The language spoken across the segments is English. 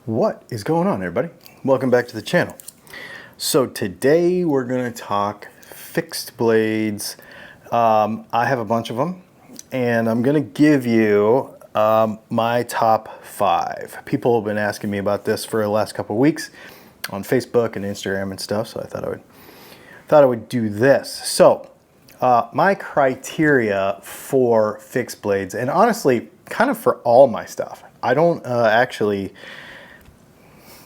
What is going on, everybody? Welcome back to the channel. So today we're going to talk fixed blades. I have a bunch of them, and I'm going to give you my top 5. People have been asking me about this for the last couple of weeks on Facebook and Instagram and stuff, so I thought I would do this. So my criteria for fixed blades, and honestly, kind of for all my stuff. I don't actually.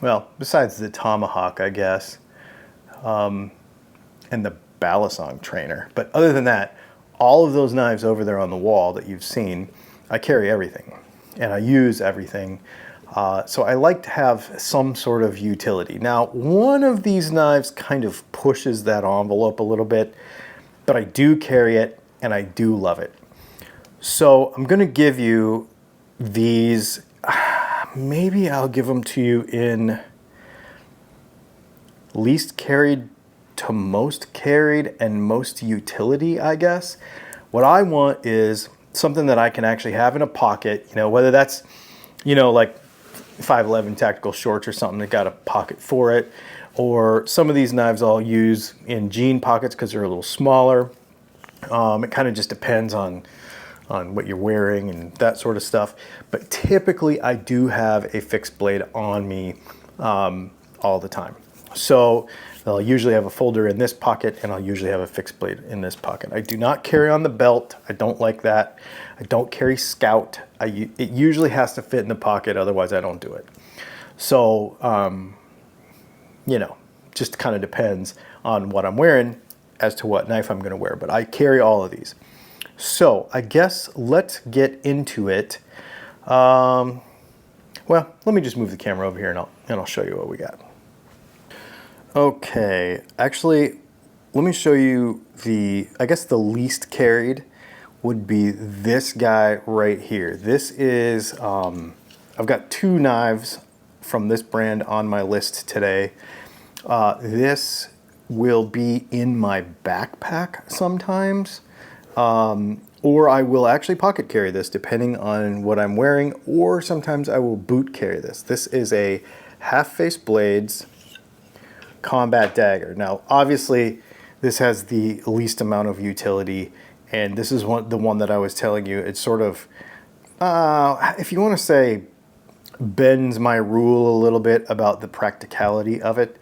Well, besides the tomahawk, I guess, and the balisong trainer. But other than that, all of those knives over there on the wall that you've seen, I carry everything, and I use everything. So I like to have some sort of utility. Now, one of these knives kind of pushes that envelope a little bit, but I do carry it, and I do love it. So I'm going to give you these. Maybe I'll give them to you in least carried to most carried and most utility, I guess. What I want is something that I can actually have in a pocket, whether that's, like 511 tactical shorts or something that got a pocket for it, or some of these knives I'll use in jean pockets because they're a little smaller. It kind of just depends on what you're wearing and that sort of stuff. But typically I do have a fixed blade on me all the time. So I'll usually have a folder in this pocket, and I'll usually have a fixed blade in this pocket. I do not carry on the belt. I don't like that. I don't carry scout. It usually has to fit in the pocket, otherwise I don't do it. So, just kind of depends on what I'm wearing as to what knife I'm gonna wear, but I carry all of these. So I guess let's get into it. Well, let me just move the camera over here and I'll show you what we got. Okay, actually, let me show you I guess the least carried would be this guy right here. This is, I've got 2 knives from this brand on my list today. This will be in my backpack sometimes. Or I will actually pocket carry this depending on what I'm wearing, or sometimes I will boot carry this. This is a half-face blades combat dagger. Now, obviously, this has the least amount of utility, and this is the one that I was telling you. It's sort of, if you want to say, bends my rule a little bit about the practicality of it.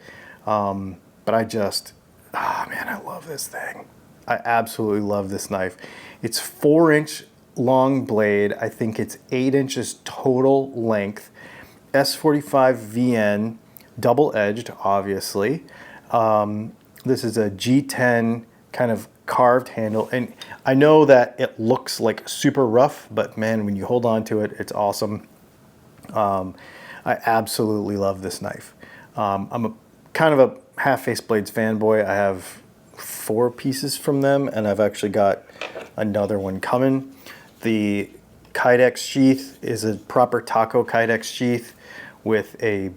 But I just, man, I love this thing. I absolutely love this knife. It's 4-inch long blade. I think it's 8 inches total length. S45 VN, double-edged, obviously. This is a G10 kind of carved handle. And I know that it looks like super rough, but man, when you hold on to it, it's awesome. I absolutely love this knife. I'm kind of a half-face blades fanboy. I have 4 pieces from them, and I've actually got another one coming. The Kydex sheath is a proper taco Kydex sheath with a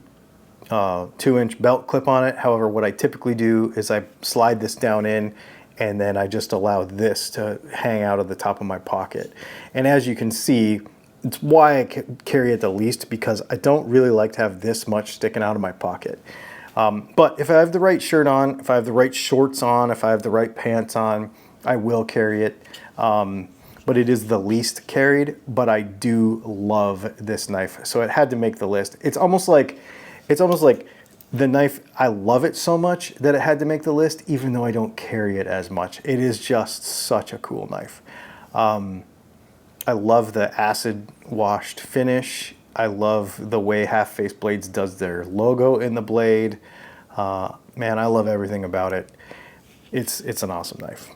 2-inch belt clip on it. However, what I typically do is I slide this down in, and then I just allow this to hang out of the top of my pocket. And as you can see, it's why I carry it the least, because I don't really like to have this much sticking out of my pocket. But if I have the right shirt on, if I have the right shorts on, if I have the right pants on, I will carry it. But it is the least carried, but I do love this knife. So it had to make the list. It's almost like the knife, I love it so much that it had to make the list, even though I don't carry it as much. It is just such a cool knife. I love the acid washed finish. I love the way Half Face Blades does their logo in the blade. Man, I love everything about it. It's an awesome knife.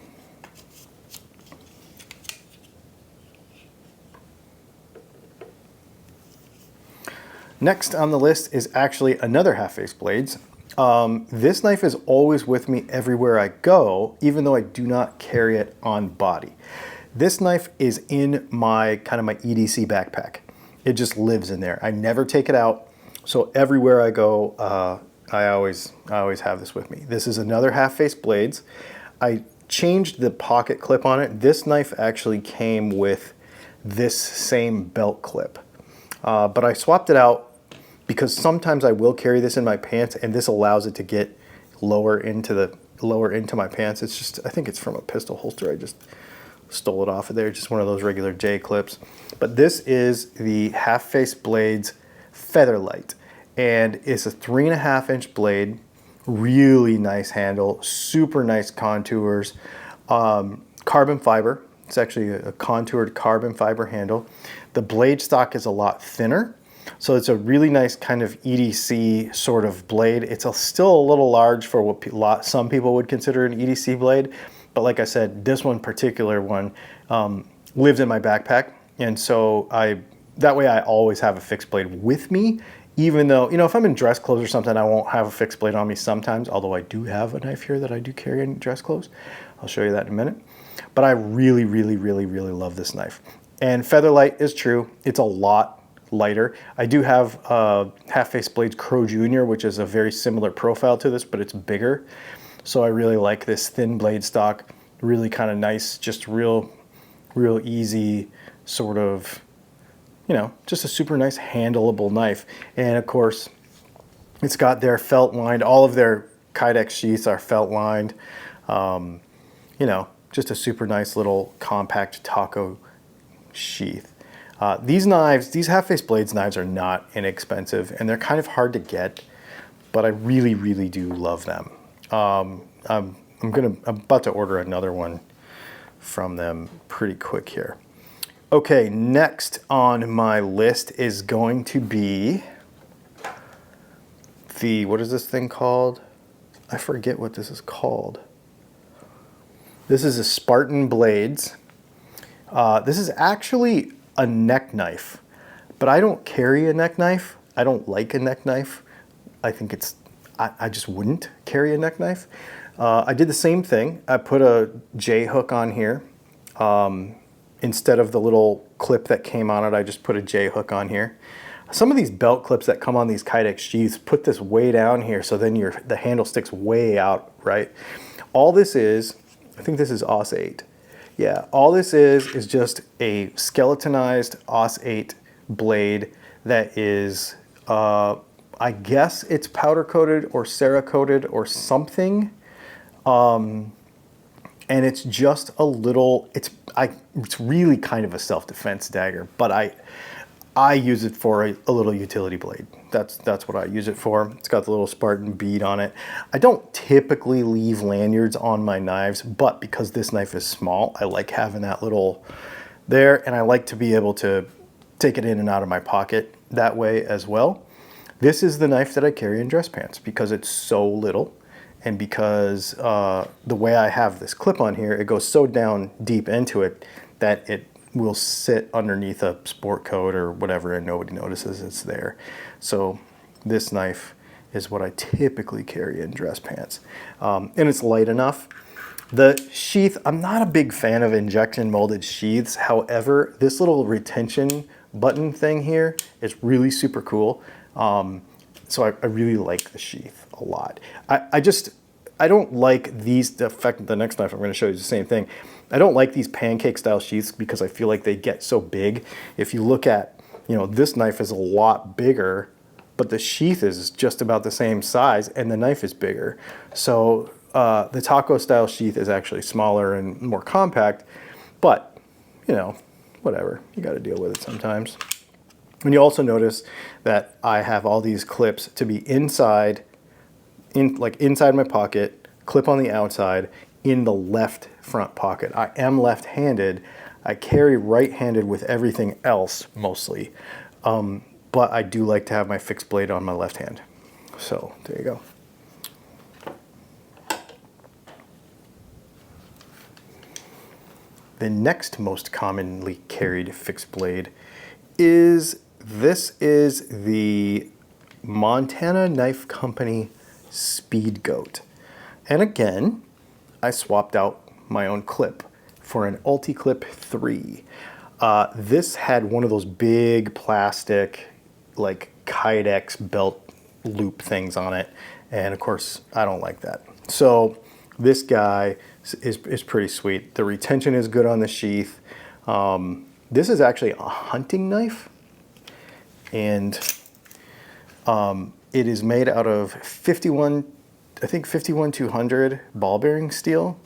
Next on the list is actually another Half Face Blades. This knife is always with me everywhere I go, even though I do not carry it on body. This knife is in my EDC backpack. It just lives in there. I never take it out. So everywhere I go, I always have this with me. This is another Half Face Blades. I changed the pocket clip on it. This knife actually came with this same belt clip, but I swapped it out because sometimes I will carry this in my pants, and this allows it to get lower into my pants. It's just, I think it's from a pistol holster. I just stole it off of there, just one of those regular J clips. But this is the Half-Face Blades Featherlite, and it's a 3.5-inch blade, really nice handle, super nice contours, carbon fiber. It's actually a contoured carbon fiber handle. The blade stock is a lot thinner, so it's a really nice kind of EDC sort of blade. It's still a little large for what some people would consider an EDC blade, but like I said, this one particular one lives in my backpack, and so that way I always have a fixed blade with me, even though, you know, if I'm in dress clothes or something, I won't have a fixed blade on me sometimes, although I do have a knife here that I do carry in dress clothes. I'll show you that in a minute. But I really, really, really, really love this knife. And Featherlite is true. It's a lot lighter. I do have Half-Face Blades Crow Jr., which is a very similar profile to this, but it's bigger. So I really like this thin blade stock. Really kind of nice, just real easy sort of, you know, just a super nice handleable knife. And of course, it's got their felt lined, all of their Kydex sheaths are felt lined. You know, just a super nice little compact taco sheath. These knives, these Half-Face Blades knives are not inexpensive, and they're kind of hard to get, but I really, really do love them. I'm about to order another one from them pretty quick here. Okay, next on my list is going to be what is this thing called? I forget what this is called. This is a Spartan Blades. This is actually a neck knife, but I don't carry a neck knife. I don't like a neck knife. I think I just wouldn't carry a neck knife. I did the same thing. I put a J hook on here. Instead of the little clip that came on it, I just put a J hook on here. Some of these belt clips that come on these Kydex sheaths put this way down here, so then the handle sticks way out, right? All this is, I think this is AUS 8. Yeah, all this is just a skeletonized AUS 8 blade that is, I guess it's powder coated or Cerakoted or something. And it's just a little, it's really kind of a self-defense dagger, but I use it for a little utility blade. That's what I use it for. It's got the little Spartan bead on it. I don't typically leave lanyards on my knives, but because this knife is small, I like having that little there, and I like to be able to take it in and out of my pocket that way as well. This is the knife that I carry in dress pants because it's so little, and because the way I have this clip on here, it goes so down deep into it that it will sit underneath a sport coat or whatever and nobody notices it's there. So this knife is what I typically carry in dress pants. And it's light enough. The sheath, I'm not a big fan of injection molded sheaths. However, this little retention button thing here is really super cool. So I really like the sheath a lot. I don't like these, the next knife I'm going to show you is the same thing. I don't like these pancake style sheaths because I feel like they get so big. If you look at, you know, this knife is a lot bigger, but the sheath is just about the same size and the knife is bigger. So the taco style sheath is actually smaller and more compact, but you know, whatever, you got to deal with it sometimes. And you also notice that I have all these clips to be inside my pocket, clip on the outside, in the left front pocket. I am left-handed. I carry right-handed with everything else mostly, but I do like to have my fixed blade on my left hand. So there you go. The next most commonly carried fixed blade is the Montana Knife Company Speed Goat. And again, I swapped out my own clip for an Ulti-Clip 3. This had one of those big plastic, like Kydex belt loop things on it. And of course, I don't like that. So this guy is pretty sweet. The retention is good on the sheath. This is actually a hunting knife. And It is made out of 51-200 ball bearing steel.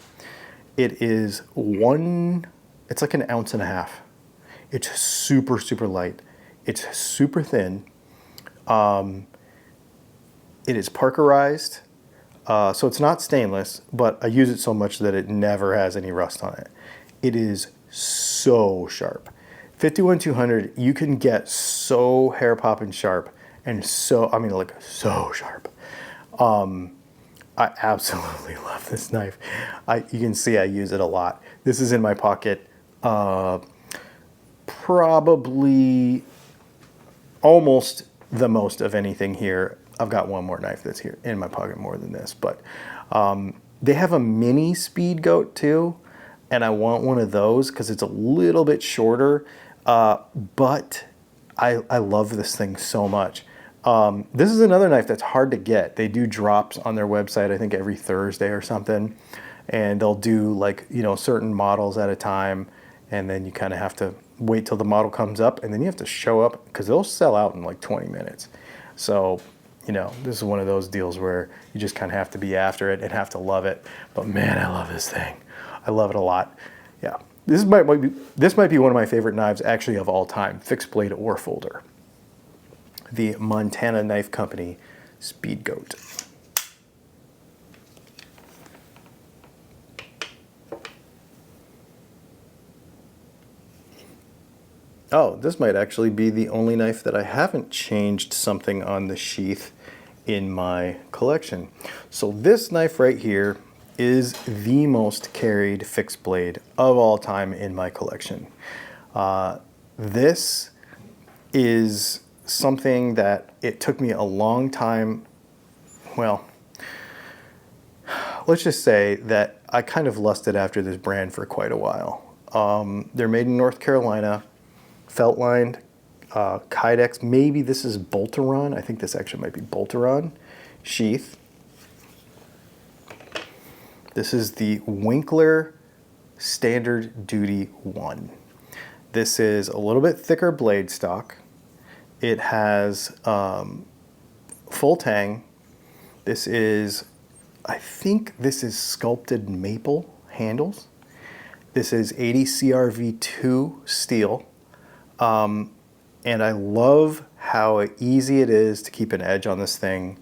It is it's like 1.5 ounces. It's super, super light. It's super thin. It is parkerized, so it's not stainless, but I use it so much that it never has any rust on it. It is so sharp. 51-200, you can get so hair popping sharp and so, I mean, like so sharp. I absolutely love this knife. You can see I use it a lot. This is in my pocket probably almost the most of anything here. I've got one more knife that's here in my pocket more than this, but they have a mini Speed Goat too, and I want one of those because it's a little bit shorter, but I love this thing so much. This is another knife that's hard to get. They do drops on their website, I think every Thursday or something, and they'll do like, you know, certain models at a time, and then you kind of have to wait till the model comes up, and then you have to show up because they'll sell out in like 20 minutes. So, you know, this is one of those deals where you just kind of have to be after it and have to love it. But man, I love this thing. I love it a lot. Yeah, this might be one of my favorite knives actually of all time, fixed blade or folder. The Montana Knife Company Speed Goat. Oh, this might actually be the only knife that I haven't changed something on the sheath in my collection. So this knife right here is the most carried fixed blade of all time in my collection. This is something that it took me a long time, well, let's just say that I kind of lusted after this brand for quite a while. They're made in North Carolina, felt lined, Kydex, maybe this is Bolteron, I think this actually might be Bolteron sheath. This is the Winkler Standard Duty 1. This is a little bit thicker blade stock. It has full tang. This is, I think this is sculpted maple handles. This is 80 CRV2 steel. And I love how easy it is to keep an edge on this thing.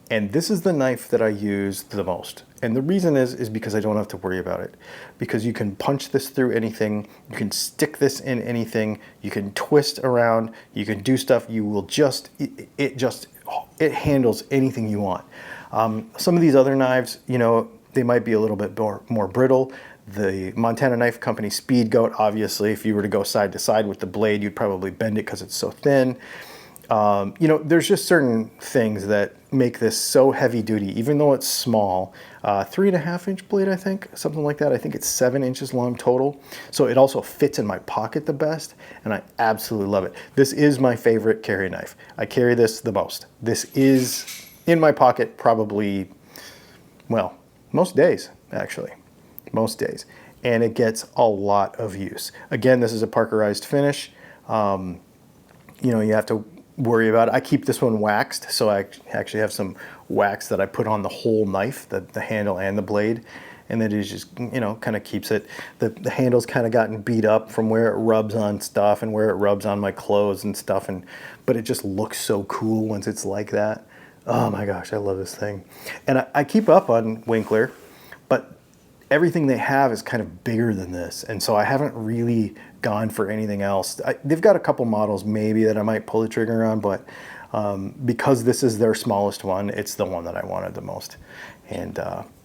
And this is the knife that I use the most. And the reason is because I don't have to worry about it. Because you can punch this through anything, you can stick this in anything, you can twist around, you can do stuff, you will just, it handles anything you want. Some of these other knives, you know, they might be a little bit more brittle. The Montana Knife Company Speed Goat, obviously, if you were to go side to side with the blade, you'd probably bend it because it's so thin. You know, there's just certain things that make this so heavy duty, even though it's small. 3.5-inch blade, I think, something like that. I think it's 7 inches long total. So it also fits in my pocket the best, and I absolutely love it. This is my favorite carry knife. I carry this the most. This is in my pocket probably, well, most days, actually. Most days. And it gets a lot of use. Again, this is a parkerized finish. You know, you have to worry about it. I keep this one waxed, so I actually have some wax that I put on the whole knife, the handle and the blade, and then it just, you know, kind of keeps it. The handle's kind of gotten beat up from where it rubs on stuff and where it rubs on my clothes and stuff, but it just looks so cool once it's like that. Oh my gosh, I love this thing. And I keep up on Winkler, but everything they have is kind of bigger than this, and so I haven't really gone for anything else. They've got a couple models maybe that I might pull the trigger on, but because this is their smallest one, it's the one that I wanted the most. And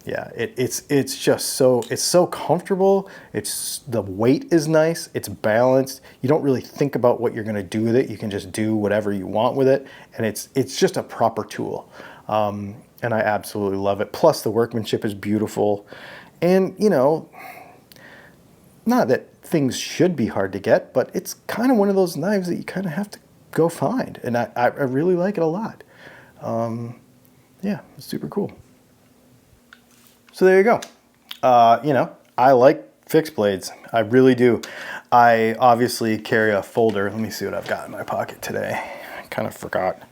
yeah, it's just so comfortable. The weight is nice. It's balanced. You don't really think about what you're going to do with it. You can just do whatever you want with it, and it's just a proper tool. And I absolutely love it. Plus, the workmanship is beautiful. And, you know, not that things should be hard to get, but it's kind of one of those knives that you kind of have to go find. And I really like it a lot. Yeah, it's super cool. So there you go. You know, I like fixed blades. I really do. I obviously carry a folder. Let me see what I've got in my pocket today. I kind of forgot.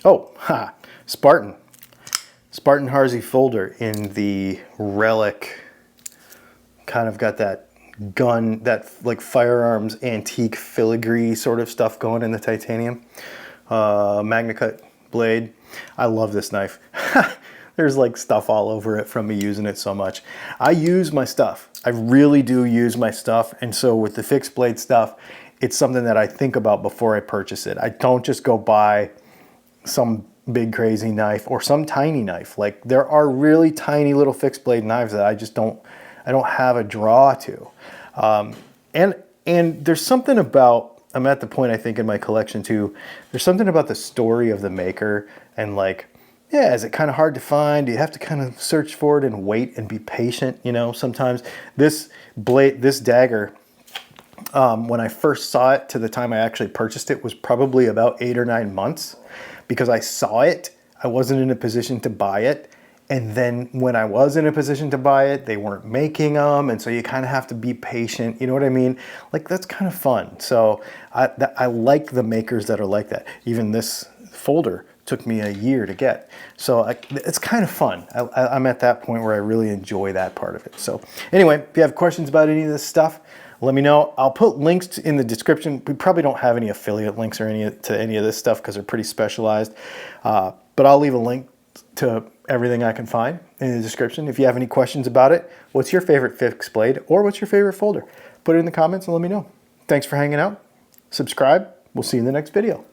Oh, ha, Spartan Harsey folder in the relic, kind of got that gun, that like firearms antique filigree sort of stuff going in the titanium. Magna cut blade. I love this knife. There's like stuff all over it from me using it so much. I use my stuff. I really do use my stuff. And so with the fixed blade stuff, it's something that I think about before I purchase it. I don't just go buy some big crazy knife or some tiny knife. Like there are really tiny little fixed blade knives that I just don't have a draw to. And there's something about, I'm at the point I think in my collection too, there's something about the story of the maker and like, yeah, is it kind of hard to find? Do you have to kind of search for it and wait and be patient? You know, sometimes this dagger, when I first saw it to the time I actually purchased it was probably about 8 or 9 months, because I saw it, I wasn't in a position to buy it. And then when I was in a position to buy it, they weren't making them. And so you kind of have to be patient. You know what I mean? Like that's kind of fun. So I like the makers that are like that. Even this folder took me a year to get. So it's kind of fun. I'm at that point where I really enjoy that part of it. So anyway, if you have questions about any of this stuff, let me know. I'll put links in the description. We probably don't have any affiliate links or to any of this stuff because they're pretty specialized. But I'll leave a link to everything I can find in the description. If you have any questions about it, what's your favorite fixed blade or what's your favorite folder? Put it in the comments and let me know. Thanks for hanging out. Subscribe. We'll see you in the next video.